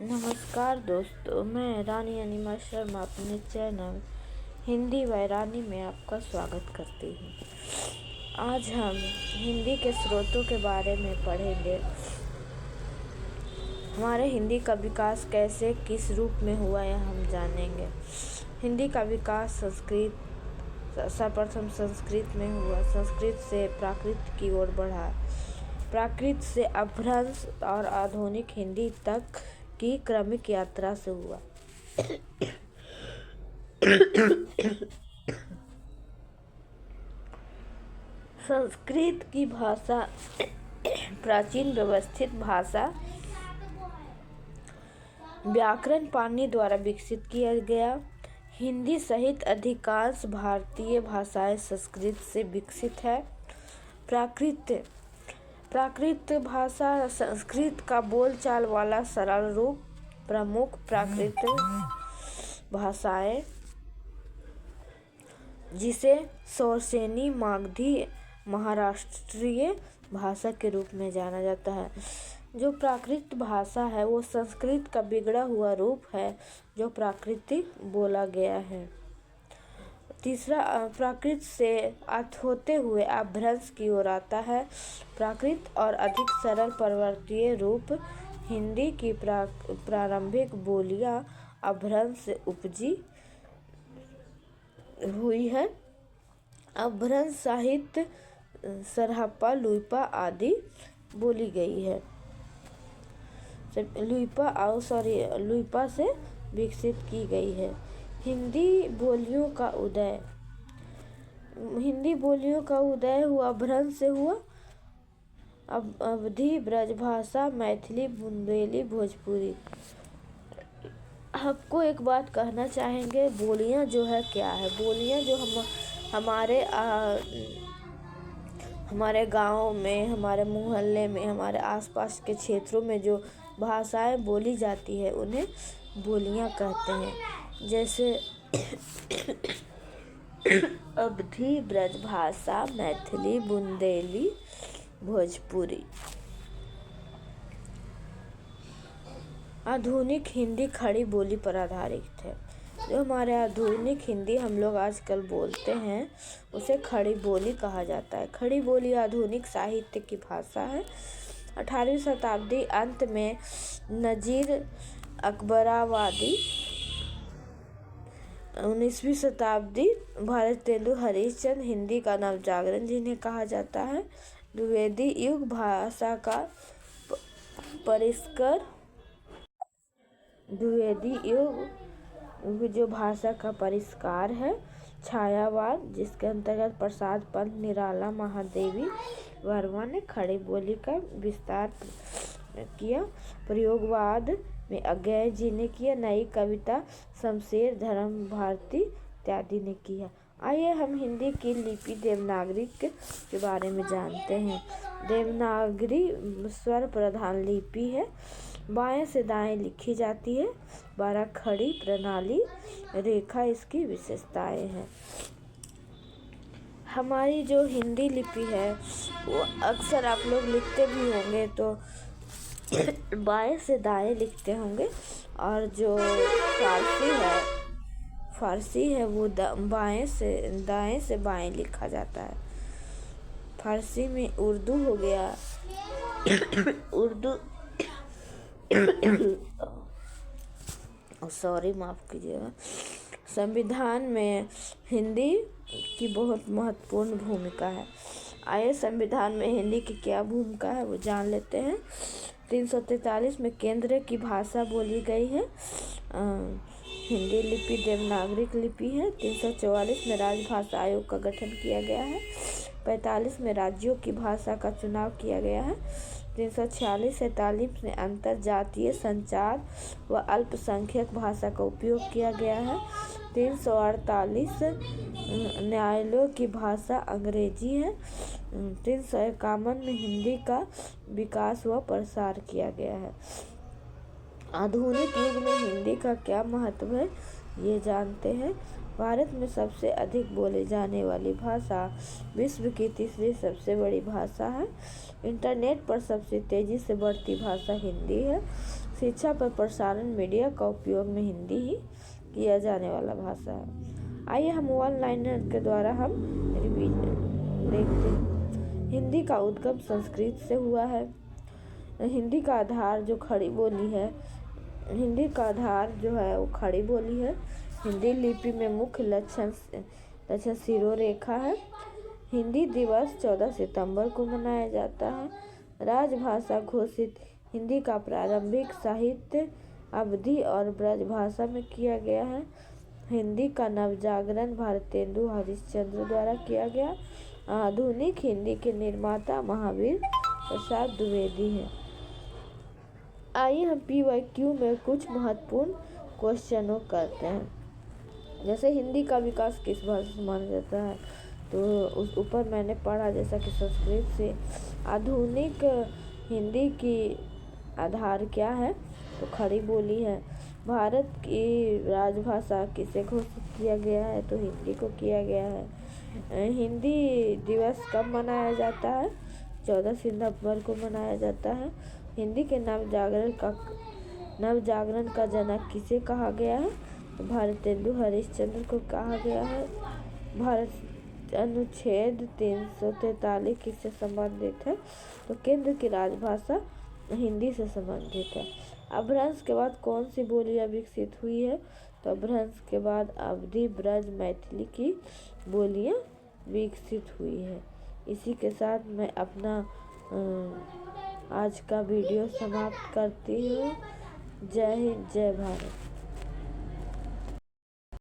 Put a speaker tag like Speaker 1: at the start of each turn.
Speaker 1: नमस्कार दोस्तों, मैं रानी अनिमा शर्मा अपने चैनल हिंदी वैरानी में आपका स्वागत करती हूँ। आज हम हिंदी के स्रोतों के बारे में पढ़ेंगे। हमारे हिंदी का विकास कैसे किस रूप में हुआ यह हम जानेंगे। हिंदी का विकास सर्वप्रथम संस्कृत में हुआ। संस्कृत से प्राकृत की ओर बढ़ा। प्राकृत से अपभ्रंश और आधुनिक हिंदी तक की क्रमिक यात्रा से हुआ। संस्कृत की भाषा प्राचीन व्यवस्थित भाषा व्याकरण पाणिनि द्वारा विकसित किया गया। हिंदी सहित अधिकांश भारतीय भाषाएं संस्कृत से विकसित है। प्राकृत भाषा संस्कृत का बोलचाल वाला सरल रूप। प्रमुख प्राकृत भाषाएं जिसे सौरसेनी मागधी महाराष्ट्रीय भाषा के रूप में जाना जाता है। जो प्राकृत भाषा है वो संस्कृत का बिगड़ा हुआ रूप है जो प्राकृतिक बोला गया है। तीसरा, प्राकृत से होते हुए अपभ्रंश की ओर आता है। प्राकृत और अधिक सरल पर्वतीय रूप हिंदी की प्रारंभिक बोलियां अपभ्रंश से उपजी हुई है। अपभ्रंश साहित्य सरहप्पा लुइपा आदि बोली गई है। लुइपा से विकसित की गई है। हिंदी बोलियों का उदय हुआ अपभ्रंश से हुआ। अवधी ब्रजभाषा मैथिली बुंदेली भोजपुरी। आपको एक बात कहना चाहेंगे, बोलियां जो है क्या है। बोलियां जो हमारे गांव में, हमारे मोहल्ले में, हमारे आसपास के क्षेत्रों में जो भाषाएं बोली जाती है उन्हें बोलियां कहते हैं। जैसे अवधी ब्रजभाषा मैथिली बुंदेली भोजपुरी। आधुनिक हिंदी खड़ी बोली पर आधारित है। जो हमारे आधुनिक हिंदी हम लोग आजकल बोलते हैं उसे खड़ी बोली कहा जाता है। खड़ी बोली आधुनिक साहित्य की भाषा है। 18वीं शताब्दी अंत में नजीर अकबराबादी, 19वीं शताब्दी भारतेंदु हरिश्चंद्र हिंदी का नवजागरण जिन्हें कहा जाता है। द्विवेदी युग भाषा का परिष्कार। द्विवेदी युग जो भाषा का परिष्कार है। छायावाद जिसके अंतर्गत प्रसाद पंत निराला महादेवी वर्मा ने खड़ी बोली का विस्तार किया। प्रयोगवाद में अज्ञेय जी ने किया। नई कविता शमशेर धर्म भारती इत्यादि ने किया। आइए हम हिंदी की लिपि देवनागरी के बारे में जानते हैं। देवनागरी स्वर प्रधान लिपि है। बाएं से दाएं लिखी जाती है। 12 खड़ी प्रणाली रेखा इसकी विशेषताएं हैं। हमारी जो हिंदी लिपि है वो अक्सर आप लोग लिखते भी होंगे तो बाएं से दाएं लिखते होंगे। और जो फारसी है वो दाएं से बाएं लिखा जाता है। फारसी में उर्दू हो गया। माफ कीजिएगा। संविधान में हिंदी की बहुत महत्वपूर्ण भूमिका है। आइए संविधान में हिंदी की क्या भूमिका है वो जान लेते हैं। 343 में केंद्र की भाषा बोली गई है। हिंदी लिपि देवनागरी लिपि है। 344 में राजभाषा आयोग का गठन किया गया है। 45 में राज्यों की भाषा का चुनाव किया गया है। 346-47 में अंतर जातीय संचार व अल्पसंख्यक भाषा का उपयोग किया गया है। 348 न्यायालयों की भाषा अंग्रेजी है। 351 में हिंदी का विकास व प्रसार किया गया है। आधुनिक युग में हिंदी का क्या महत्व है ये जानते हैं। भारत में सबसे अधिक बोले जाने वाली भाषा, विश्व की तीसरी सबसे बड़ी भाषा है। इंटरनेट पर सबसे तेजी से बढ़ती भाषा हिंदी है। शिक्षा पर प्रसारण मीडिया का उपयोग में हिंदी ही किया जाने वाला भाषा है। आइए हम वन लाइनर के द्वारा हम रिवीजन देखते हैं। हिंदी का उद्गम संस्कृत से हुआ है। हिंदी का आधार जो खड़ी बोली है, हिंदी का आधार जो है वो खड़ी बोली है। हिंदी लिपि में मुख्य लक्षण सिरोरेखा है। हिंदी दिवस 14 सितंबर को मनाया जाता है। राजभाषा घोषित हिंदी का प्रारंभिक साहित्य अवधी और ब्रज भाषा में किया गया है। हिंदी का नवजागरण भारतेंदु हरिश्चंद्र द्वारा किया गया। आधुनिक हिंदी के निर्माता महावीर प्रसाद द्विवेदी हैं। आइए हम PYQ में कुछ महत्वपूर्ण क्वेश्चनों करते हैं। जैसे हिंदी का विकास किस भाषा से माना जाता है, तो उस ऊपर मैंने पढ़ा जैसा कि संस्कृत से। आधुनिक हिंदी की आधार क्या है, तो खड़ी बोली है। भारत की राजभाषा किसे घोषित किया गया है, तो हिंदी को किया गया है। हिंदी दिवस कब मनाया जाता है, 14 सितंबर को मनाया जाता है। हिंदी के नवजागरण का जनक किसे कहा गया है, तो भारतेंदु हरिश्चंद्र को कहा गया है। भारत अनुच्छेद 343 किससे संबंधित है, तो केंद्र की राजभाषा हिंदी से संबंधित है। अपभ्रंश के बाद कौन सी बोलियां विकसित हुई है, तो अपभ्रंश के बाद अवधी ब्रज मैथिली की बोलियां विकसित हुई है। इसी के साथ मैं अपना आज का वीडियो समाप्त करती हूँ। जय हिंद, जय भारत।